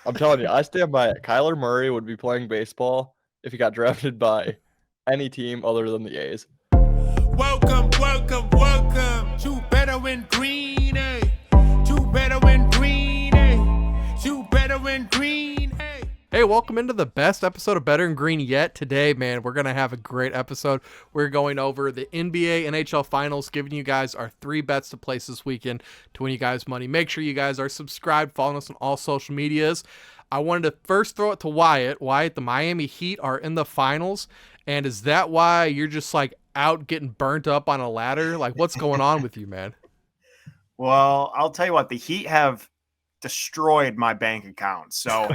I'm telling you, I stand by it. Kyler Murray would be playing baseball if he got drafted by any team other than the A's. Welcome to Better Win Green, eh? To Better Win Green, eh? To Better Win Green, eh? Hey, welcome into the best episode of Better and Green yet. Today, man, we're going to have a great episode. We're going over the NBA and NHL Finals, giving you guys our 3 bets to place this weekend to win you guys money. Make sure you guys are subscribed, following us on all social medias. I wanted to first throw it to Wyatt. Wyatt, the Miami Heat are in the finals, and is that why you're just like out getting burnt up on a ladder? Like, what's going on with you, man? Well, I'll tell you what, the Heat have destroyed my bank account. So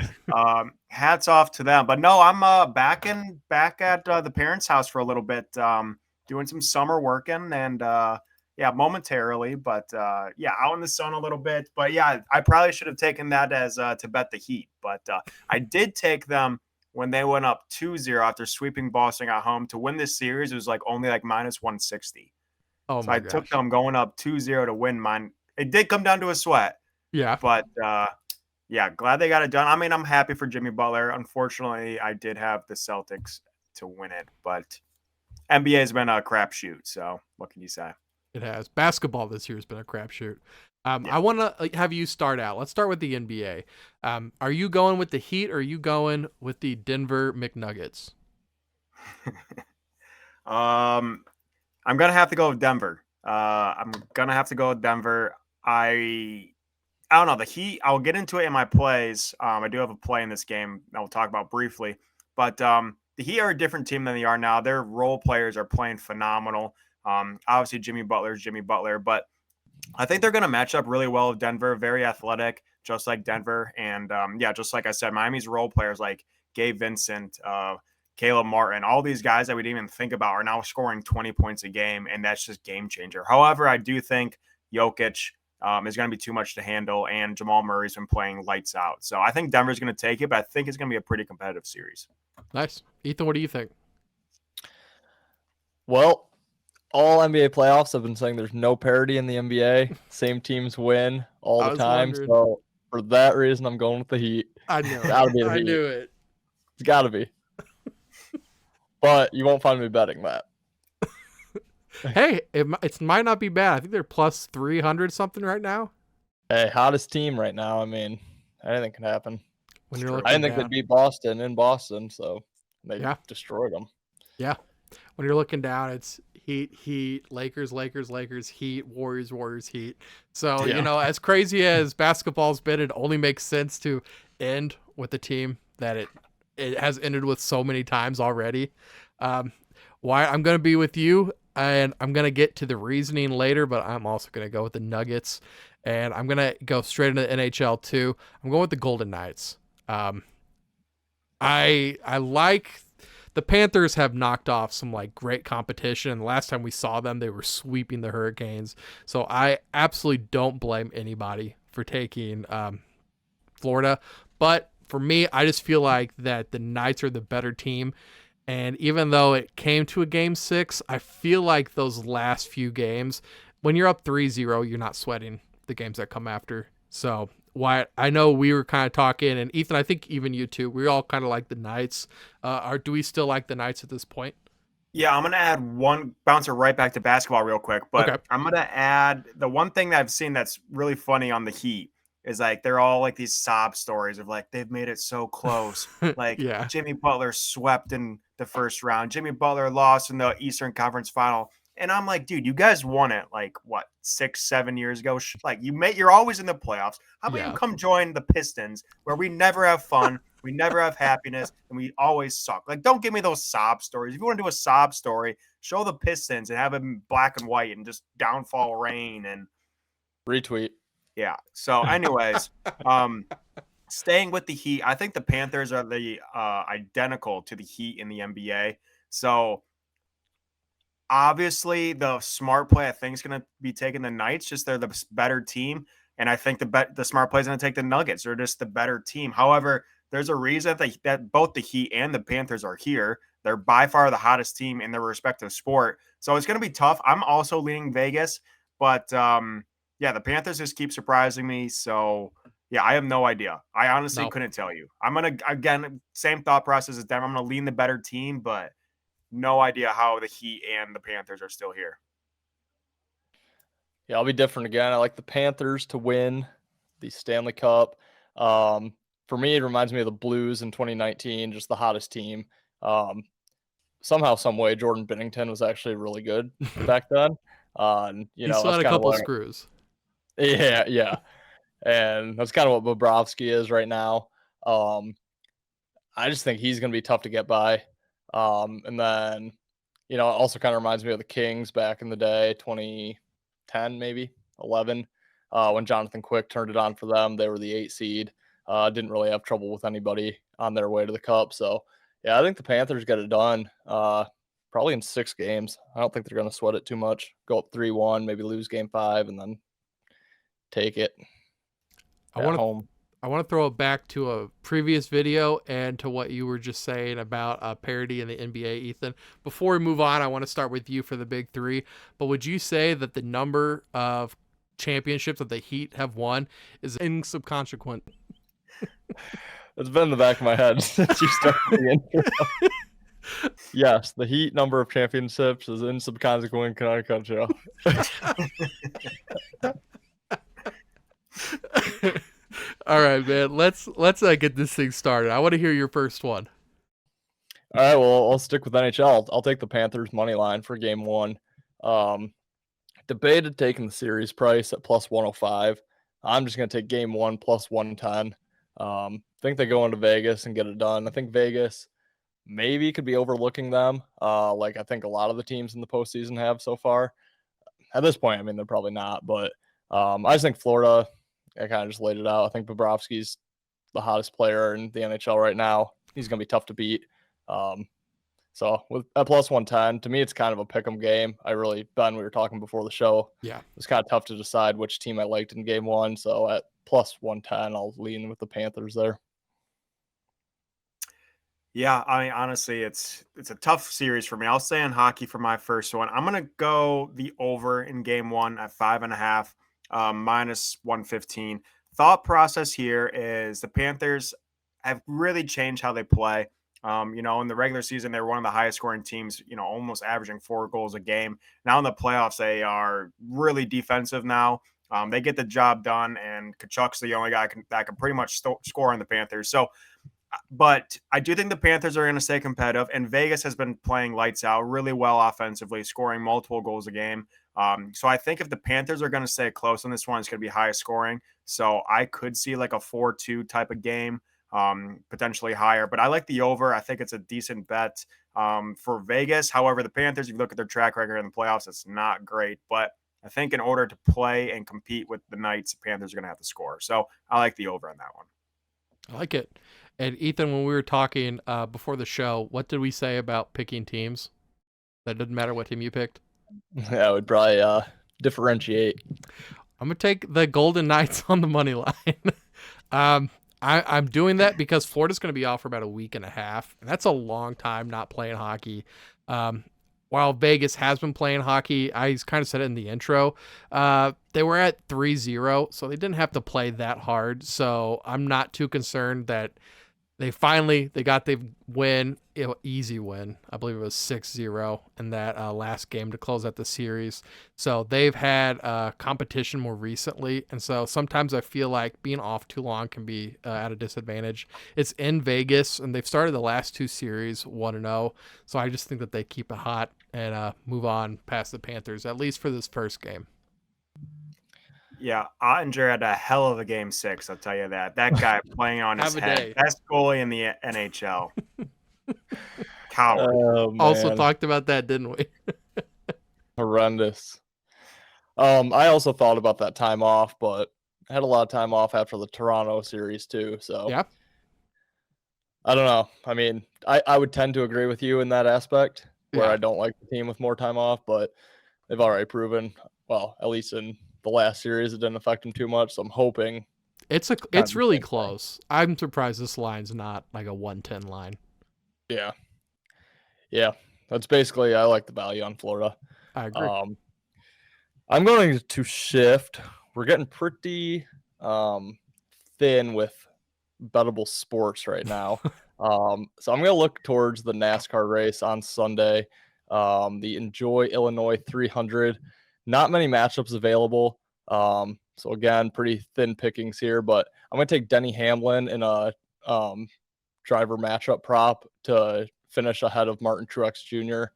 hats off to them. But no, I'm back at the parents' house for a little bit, doing some summer working and momentarily, but out in the sun a little bit. But yeah, I probably should have taken that as to bet the Heat. But I did take them when they went up 2-0 after sweeping Boston at home to win this series. It was like only like minus 160. Oh, so my I gosh. took them going up 2-0 to win mine. It did come down to a sweat. Yeah. But, glad they got it done. I mean, I'm happy for Jimmy Butler. Unfortunately, I did have the Celtics to win it. But NBA has been a crapshoot, so what can you say? It has. Basketball this year has been a crapshoot. I want to have you start out. Let's start with the NBA. Are you going with the Heat or are you going with the Denver McNuggets? I'm going to have to go with Denver. I don't know. The Heat, I'll get into it in my plays. I do have a play in this game that we'll talk about briefly. But the Heat are a different team than they are now. Their role players are playing phenomenal. Obviously, Jimmy Butler is Jimmy Butler. But I think they're going to match up really well with Denver. Very athletic, just like Denver. And, just like I said, Miami's role players like Gabe Vincent, Caleb Martin, all these guys that we didn't even think about are now scoring 20 points a game, and that's just game changer. However, I do think Jokic is going to be too much to handle, and Jamal Murray's been playing lights out. So I think Denver's going to take it, but I think it's going to be a pretty competitive series. Nice. Ethan, what do you think? Well, all NBA playoffs have been saying there's no parity in the NBA. Same teams win all the time. Wondering. So for that reason, I'm going with the Heat. I knew it. Gotta be the I Heat. knew it. It's got to be. But you won't find me betting that. Hey, it might not be bad. I think they're plus 300 something right now. Hey, hottest team right now. I mean, anything can happen. When you're looking I didn't think down. they'd beat Boston in Boston, so they Yeah. destroyed them. Yeah. When you're looking down, it's Heat, Lakers, Heat, Warriors, Heat. So, Yeah. as crazy as basketball's been, it only makes sense to end with a team that it has ended with so many times already. Why I'm going to be with you, and I'm going to get to the reasoning later, but I'm also going to go with the Nuggets, and I'm going to go straight into the NHL too. I'm going with the Golden Knights. I like the Panthers have knocked off some like great competition. And the last time we saw them, they were sweeping the Hurricanes. So I absolutely don't blame anybody for taking Florida. But for me, I just feel like that the Knights are the better team. And even though it came to a game 6, I feel like those last few games, when you're up 3-0, you're not sweating the games that come after. So Wyatt, I know we were kind of talking, and Ethan, I think even you too, we all kind of like the Knights. Do we still like the Knights at this point? Yeah, I'm going to add one bouncer right back to basketball real quick, but Okay. I'm going to add the one thing that I've seen that's really funny on the Heat is like they're all like these sob stories of like they've made it so close. Like Yeah. Jimmy Butler swept in the first round. Jimmy Butler lost in the Eastern Conference Final. And I'm like, dude, you guys won it like what 6-7 years ago. Like you're always in the playoffs. How about you come join the Pistons where we never have fun, we never have happiness, and we always suck? Like, don't give me those sob stories. If you want to do a sob story, show the Pistons and have them black and white and just downfall rain and Retweet. yeah. So, anyways, staying with the Heat, I think the Panthers are the identical to the Heat in the NBA. So, obviously, the smart play I think is going to be taking the Knights. Just they're the better team, and I think the smart play is going to take the Nuggets. They're just the better team. However, there's a reason that both the Heat and the Panthers are here. They're by far the hottest team in their respective sport. So it's going to be tough. I'm also leaning Vegas, but the Panthers just keep surprising me. So Yeah, I have no idea. I honestly No. couldn't tell you. I'm gonna again same thought process as Denver. I'm gonna lean the better team, but no idea how the Heat and the Panthers are still here. Yeah, I'll be different again. I like the Panthers to win the Stanley Cup. For me, it reminds me of the Blues in 2019, just the hottest team. Somehow, some way, Jordan Binnington was actually really good back then. And He still that's had a kind of couple what, screws. yeah, and that's kind of what Bobrovsky is right now. I just think he's going to be tough to get by. And then, it also kind of reminds me of the Kings back in the day, 2010, maybe 11, when Jonathan Quick turned it on for them. They were the 8 seed. Didn't really have trouble with anybody on their way to the Cup. So, yeah, I think the Panthers get it done probably in 6 games. I don't think they're going to sweat it too much. Go up 3-1, maybe lose game 5, and then take it at home. I want to throw it back to a previous video and to what you were just saying about parity in the NBA, Ethan. Before we move on, I want to start with you for the big 3. But would you say that the number of championships that the Heat have won is inconsequent? It's been in the back of my head since you started the intro. Yes, the Heat number of championships is inconsequent. All right, man. Let's get this thing started. I want to hear your first one. All right, well, I'll stick with NHL. I'll take the Panthers money line for game 1. Debated taking the series price at plus 105. I'm just going to take game 1 plus 110. Think they go into Vegas and get it done. I think Vegas maybe could be overlooking them, like I think a lot of the teams in the postseason have so far. At this point, I mean, they're probably not, but I just think Florida, I kind of just laid it out. I think Bobrovsky's the hottest player in the NHL right now. He's going to be tough to beat. So with a plus 110, to me, it's kind of a pick'em game. Ben, we were talking before the show. Yeah. It was kind of tough to decide which team I liked in game 1. So at plus 110, I'll lean with the Panthers there. Yeah, I mean, honestly, it's a tough series for me. I'll stay on hockey for my first one. I'm gonna go the over in game 1 at 5.5, minus 115. Thought process here is the Panthers have really changed how they play. In the regular season, they were one of the highest scoring teams, almost averaging 4 goals a game. Now in the playoffs, they are really defensive now. They get the job done, and Kachuk's the only guy that can pretty much score on the Panthers. So, but I do think the Panthers are going to stay competitive, and Vegas has been playing lights out really well offensively, scoring multiple goals a game. So I think if the Panthers are going to stay close on this one, it's going to be high scoring. So I could see like a 4-2 type of game, potentially higher. But I like the over. I think it's a decent bet for Vegas. However, the Panthers, if you look at their track record in the playoffs, it's not great. But I think in order to play and compete with the Knights, the Panthers are going to have to score. So I like the over on that one. I like it. And Ethan, when we were talking before the show, what did we say about picking teams? That didn't matter what team you picked? Yeah, I would probably differentiate. I'm going to take the Golden Knights on the money line. I'm doing that because Florida's going to be out for about a week and a half, and that's a long time not playing hockey. While Vegas has been playing hockey, I kind of said it in the intro, they were at 3-0, so they didn't have to play that hard. So I'm not too concerned that they got the win, easy win. I believe it was 6-0 in that last game to close out the series. So they've had competition more recently, and so sometimes I feel like being off too long can be at a disadvantage. It's in Vegas, and they've started the last 2 series 1-0, so I just think that they keep it hot and move on past the Panthers, at least for this first game. Yeah, Ottinger had a hell of a game 6. I'll tell you that. That guy playing on his head. Day. Best goalie in the NHL. Coward. Oh, Also talked about that, didn't we? Horrendous. I also thought about that time off, but I had a lot of time off after the Toronto series too. So Yeah. I don't know. I mean, I would tend to agree with you in that aspect where Yeah. I don't like the team with more time off, but they've already proven, well, at least in the last series, it didn't affect them too much. So I'm hoping It's really close. I'm surprised this line's not like a 110 line. Yeah. That's basically, I like the value on Florida. I agree. I'm going to shift. We're getting pretty thin with bettable sports right now. So I'm going to look towards the NASCAR race on Sunday, the Enjoy Illinois 300. Not many matchups available. So again, pretty thin pickings here, but I'm going to take Denny Hamlin in a driver matchup prop to finish ahead of Martin Truex Jr.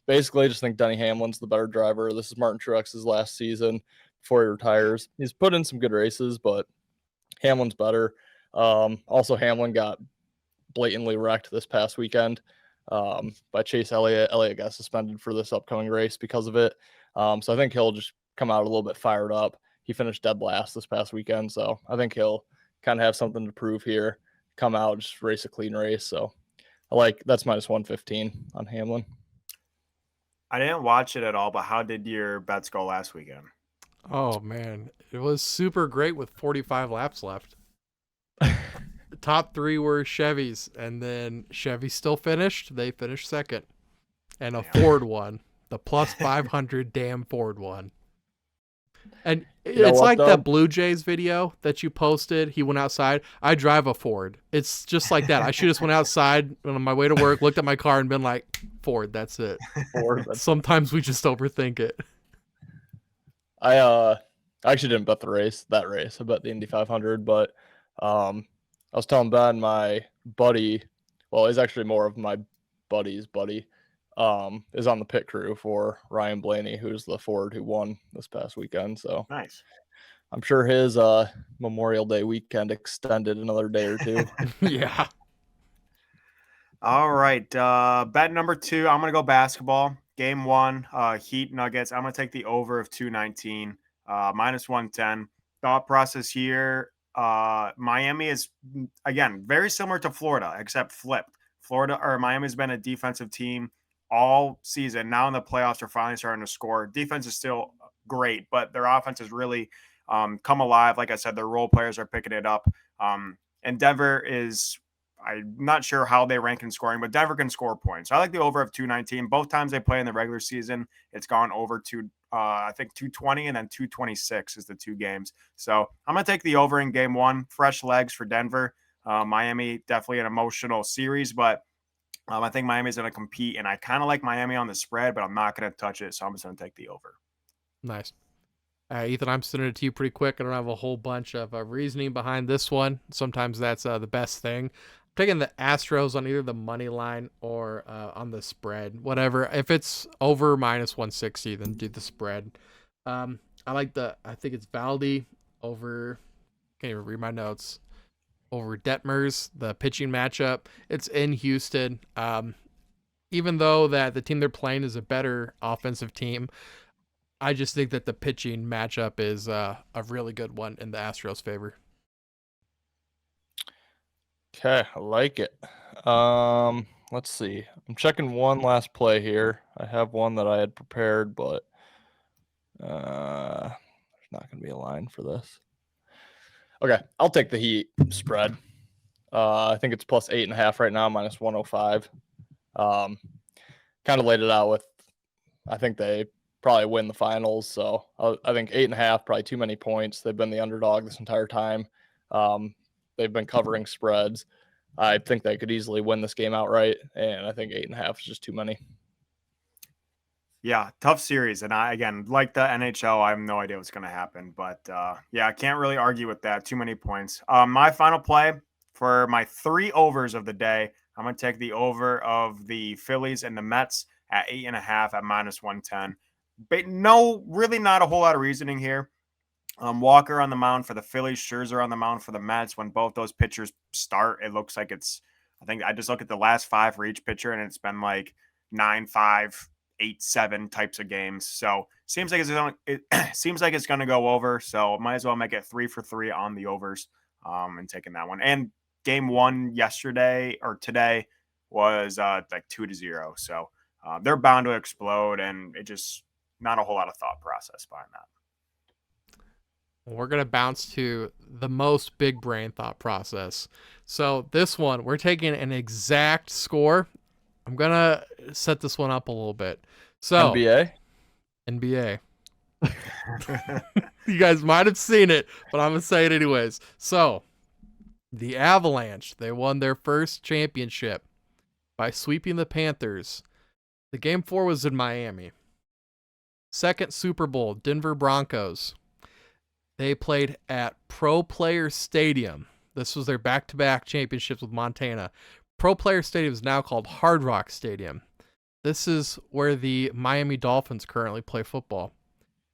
Basically, I just think Denny Hamlin's the better driver. This is Martin Truex's last season before he retires. He's put in some good races, but Hamlin's better. Also, Hamlin got blatantly wrecked this past weekend by Chase Elliott. Elliott got suspended for this upcoming race because of it. So I think he'll just come out a little bit fired up. He finished dead last this past weekend, so I think he'll kind of have something to prove here. Come out, just race a clean race. So I like that's -115 on Hamlin. I didn't watch it at all, but how did your bets go last weekend? Oh man, it was super great with 45 laps left. The top 3 were Chevys, and then Chevy still finished. They finished second, and a Ford won. The plus 500 damn Ford won. And it's like that Blue Jays video that you posted. He went outside. I drive a Ford. It's just like that. I should just went outside on my way to work, looked at my car, and been like, Ford, that's it. Ford. Sometimes we just overthink it. I actually didn't bet that race. I bet the Indy 500, but I was telling Ben, my buddy, well, he's actually more of my buddy's buddy, is on the pit crew for Ryan Blaney, who's the Ford who won this past weekend. So nice. I'm sure his Memorial Day weekend extended another day or two. Yeah. All right. Bet number 2, I'm going to go basketball. Game 1, Heat Nuggets. I'm going to take the over of 219, -110. Thought process here. Miami is, again, very similar to Florida, except flipped. Miami's been a defensive team all season. Now in the playoffs, they're finally starting to score. Defense is still great, but their offense has really come alive. Like I said, their role players are picking it up. And Denver is, I'm not sure how they rank in scoring, but Denver can score points. I like the over of 219. Both times they play in the regular season, it's gone over to, I think 220 and then 226 is the 2 games. So I'm going to take the over in game 1. Fresh legs for Denver. Miami, definitely an emotional series, but I think Miami's going to compete, and I kind of like Miami on the spread, but I'm not going to touch it, so I'm just going to take the over. Nice. Ethan, I'm sending it to you pretty quick. I don't have a whole bunch of reasoning behind this one. Sometimes that's the best thing. I'm taking the Astros on either the money line or on the spread, whatever. If it's over -160, then do the spread. I think it's Valdi over, can't even read my notes, over Detmers, the pitching matchup. It's in Houston. Even though that the team they're playing is a better offensive team, I just think that the pitching matchup is a really good one in the Astros' favor. Okay, I like it. Let's see. I'm checking one last play here. I have one that I had prepared, but there's not going to be a line for this. Okay, I'll take the Heat spread. I think it's +8.5 right now, -105. Kind of laid it out with, I think they probably win the finals. So I think 8.5, probably too many points. They've been the underdog this entire time. They've been covering spreads. I think they could easily win this game outright, and I think 8.5 is just too many. Yeah, tough series. And I, again, like the NHL, I have no idea what's going to happen. But yeah, I can't really argue with that. Too many points. My final play for my 3 overs of the day, I'm going to take the over of the Phillies and the Mets at 8.5 at -110. But no, really not a whole lot of reasoning here. Walker on the mound for the Phillies, Scherzer on the mound for the Mets. When both those pitchers start, it looks like I think I just look at the last 5 for each pitcher, and it's been like 9-5, 8-7 types of games. So seems like it's going to go over. So might as well make it 3 for 3 on the overs and taking that one. And game 1 yesterday or today was like 2-0. So they're bound to explode, and it just not a whole lot of thought process behind that. We're going to bounce to the most big brain thought process. So this one, we're taking an exact score. I'm going to set this one up a little bit. So NBA. You guys might have seen it, but I'm going to say it anyways. So, the Avalanche, they won their first championship by sweeping the Panthers. The game 4 was in Miami. Second Super Bowl, Denver Broncos. They played at Pro Player Stadium. This was their back-to-back championships with Montana. Pro Player Stadium is now called Hard Rock Stadium. This is where the Miami Dolphins currently play football.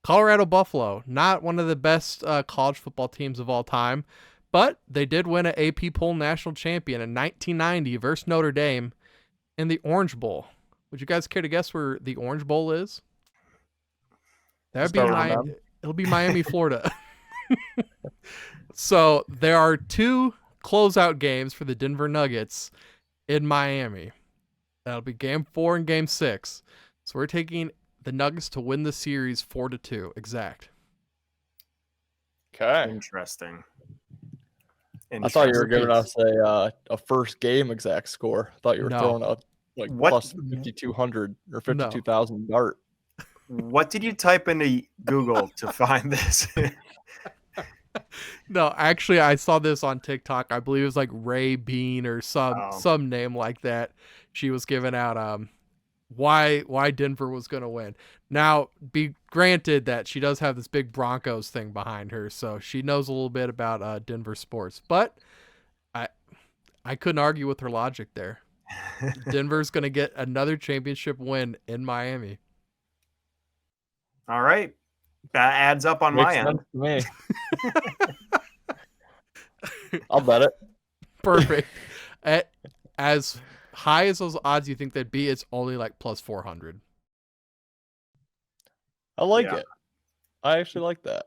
Colorado Buffalo, not one of the best college football teams of all time, but they did win an AP poll national champion in 1990 versus Notre Dame in the Orange Bowl. Would you guys care to guess where the Orange Bowl is? That would be Miami. It'll be Miami, Florida. So there are 2 closeout games for the Denver Nuggets in Miami. That'll be game 4 and game 6. So we're taking the Nuggets to win the series 4-2 exact. Okay. Interesting. I thought you were giving us a first game exact score. I thought you were throwing a plus 5,200 or 52,000 dart. What did you type into Google to find this? No, actually, I saw this on TikTok. I believe it was like Ray Bean or some name like that. She was giving out why Denver was going to win. Now, be granted that she does have this big Broncos thing behind her, so she knows a little bit about Denver sports. But I couldn't argue with her logic there. Denver's going to get another championship win in Miami. All right. That adds up on my end. To me. I'll bet it. Perfect. As high as those odds you think they'd be, it's only like plus 400. I like it. I actually like that.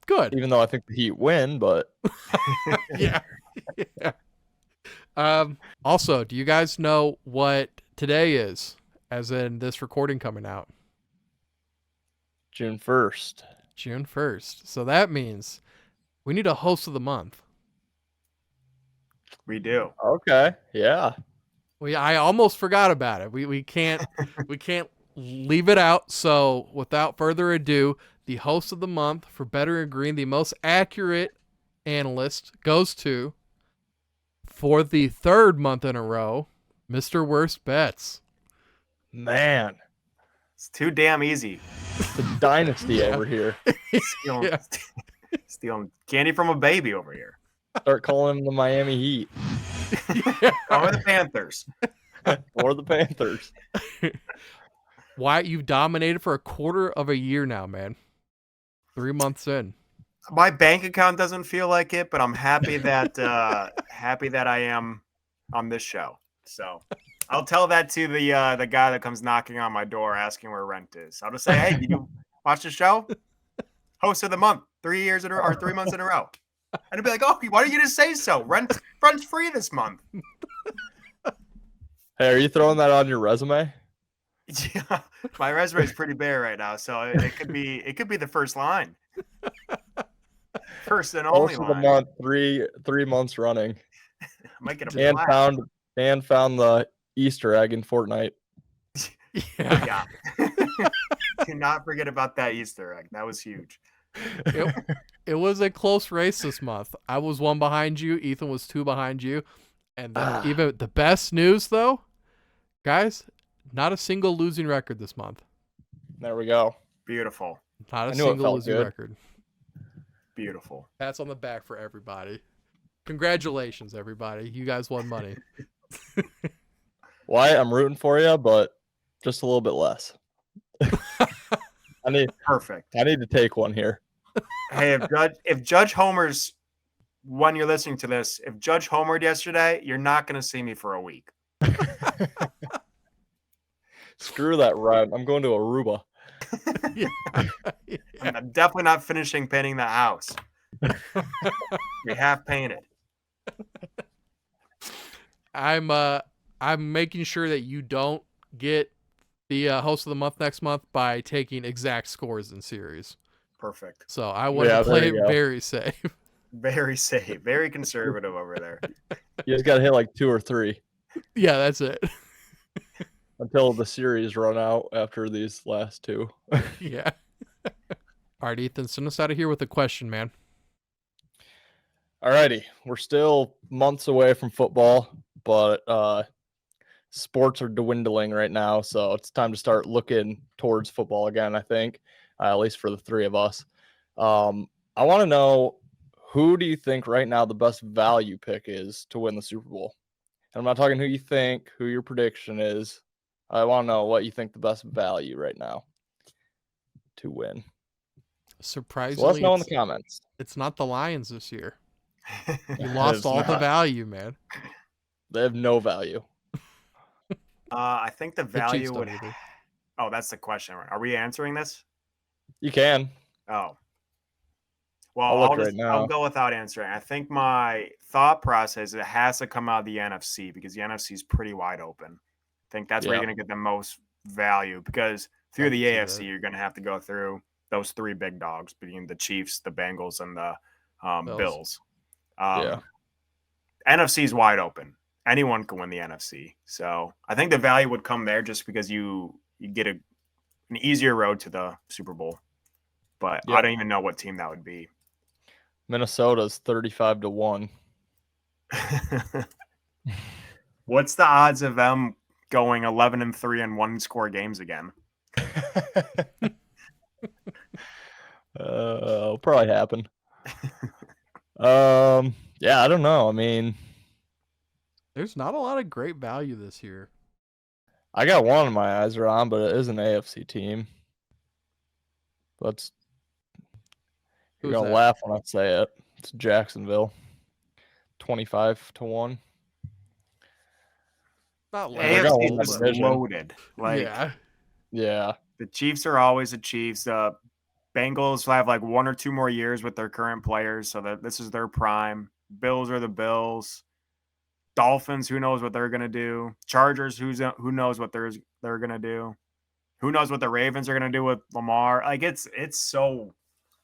Good. Even though I think the Heat win, but yeah. Also, do you guys know what today is? As in this recording coming out. June 1st. June 1st. So that means we need a host of the month. We do. Okay. Yeah. I almost forgot about it. We can't leave it out. So without further ado, the host of the month for Better and Green, the most accurate analyst, goes to, for the 3rd month in a row, Mr. Worst Bets. Man. It's too damn easy. It's a dynasty over here. Stealing candy from a baby over here. Start calling them the Miami Heat. Or the Panthers. Or the Panthers. Wyatt, you've dominated for a quarter of a year now, man. 3 months in. My bank account doesn't feel like it, but I'm happy that I am on this show. So I'll tell that to the guy that comes knocking on my door asking where rent is. I'll just say, hey, did you watch the show? Host of the month, 3 years in a row, or 3 months in a row. And he'd be like, oh, why don't you just say so? Rent's free this month. Hey, are you throwing that on your resume? Yeah, my resume is pretty bare right now, so it could be the first line. First and only Host of line. the month, three months running. I might get a found the Easter egg in Fortnite. Yeah. Do not forget about that Easter egg. That was huge. It was a close race this month. I was 1 behind you. Ethan was 2 behind you. And then even the best news, though, guys, not a single losing record this month. There we go. Beautiful. Not a single losing record. Beautiful. Pats on the back for everybody. Congratulations, everybody. You guys won money. Wyatt, I'm rooting for you, but just a little bit less. Perfect. I need to take one here. Hey, if Judge Homer's, when you're listening to this, if Judge homered yesterday, you're not going to see me for a week. Screw that rent. I'm going to Aruba. Yeah. I'm definitely not finishing painting the house. We half painted. I'm making sure that you don't get the host of the month next month by taking exact scores in series. Perfect. So I want to play it very safe. Very safe. Very conservative over there. You just got to hit like 2 or 3. Yeah, that's it. Until the series run out after these last 2. Yeah. All right, Ethan, send us out of here with a question, man. Alrighty, we're still months away from football, but sports are dwindling right now, so it's time to start looking towards football again, I think, at least for the three of us. I want to know, who do you think right now the best value pick is to win the Super Bowl? And I'm not talking who you think, who your prediction is. I want to know what you think the best value right now to win. Surprisingly, So let us know in the comments. It's not the Lions this year. You lost all the value, man. They have no value. I think the value Chiefs would. don't either. Oh, that's the question. Are we answering this? You can. Oh. Well, I'll look right now. I'll go without answering. I think my thought process, it has to come out of the NFC because the NFC is pretty wide open. I think that's where you're going to get the most value because through the AFC, you're going to have to go through those three big dogs, being the Chiefs, the Bengals, and the Bills. NFC is wide open. Anyone can win the NFC. So I think the value would come there just because you get an easier road to the Super Bowl. But I don't even know what team that would be. Minnesota's 35-1. What's the odds of them going 11-3 and one-score games again? It'll probably happen. Yeah, I don't know. I mean, there's not a lot of great value this year. I got one in my eyes are on, but it is an AFC team. You're gonna laugh when I say it. It's Jacksonville. 25-1. Not AFC is loaded. Yeah. The Chiefs are always the Chiefs. The Bengals have like 1 or 2 more years with their current players, so that this is their prime. Bills are the Bills. Dolphins, who knows what they're gonna do? Chargers, who knows what they're gonna do? Who knows what the Ravens are gonna do with Lamar? Like it's so.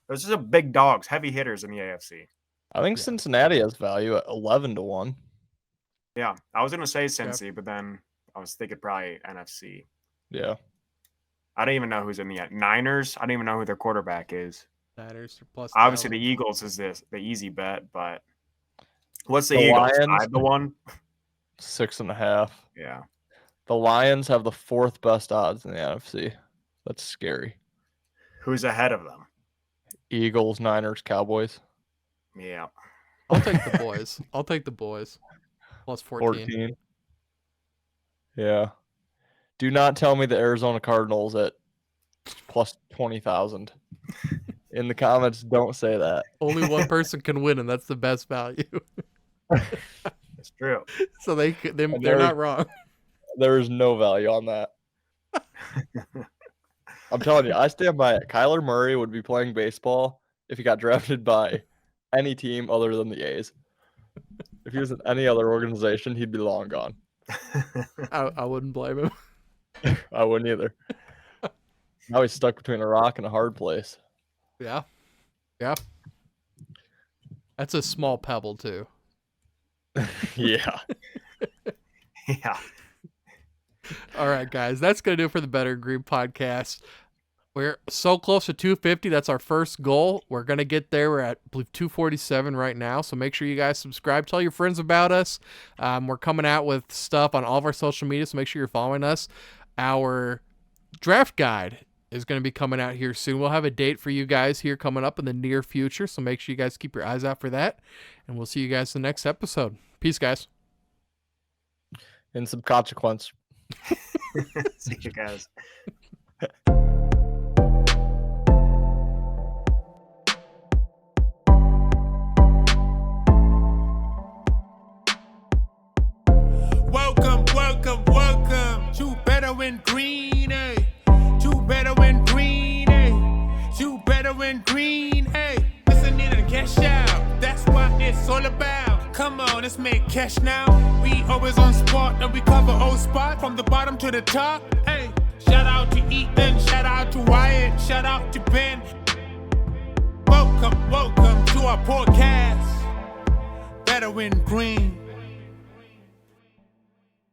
Those are big dogs, heavy hitters in the AFC. I think Cincinnati has value at 11-1. Yeah, I was gonna say Cincy, but then I was thinking probably NFC. Yeah. I don't even know who's in the Niners. I don't even know who their quarterback is. Niners are plus. Obviously, the Eagles is the easy bet, but what's the Eagles? Lions, 5-1? 6.5. Yeah. The Lions have the 4th best odds in the NFC. That's scary. Who's ahead of them? Eagles, Niners, Cowboys. Yeah. I'll take the boys. Plus 14. Yeah. Do not tell me the Arizona Cardinals at plus 20,000. In the comments, don't say that. Only one person can win, and that's the best value. That's true. So they're not wrong. There is no value on that. I'm telling you, I stand by it. Kyler Murray would be playing baseball if he got drafted by any team other than the A's. If he was in any other organization, he'd be long gone. I wouldn't blame him. I wouldn't either. Now he's stuck between a rock and a hard place. Yeah. That's a small pebble, too. Yeah. Yeah. All right, guys. That's going to do it for the Better Green podcast. We're so close to 250. That's our first goal. We're going to get there. We're at, I believe, 247 right now. So make sure you guys subscribe. Tell your friends about us. We're coming out with stuff on all of our social media, so make sure you're following us. Our draft guide is going to be coming out here soon. We'll have a date for you guys here coming up in the near future, so make sure you guys keep your eyes out for that. And we'll see you guys in the next episode. Peace, guys. In some consequence. See you guys. Welcome to Better Win Green, eh? To Better Win Green, eh? To Better Win Green, eh? Listen in and cash out. That's what it's all about. Come on, let's make cash now. We always on spot and we cover all spot from the bottom to the top. Hey, shout out to Ethan, shout out to Wyatt, shout out to Ben. Welcome to our podcast. Better Win Green.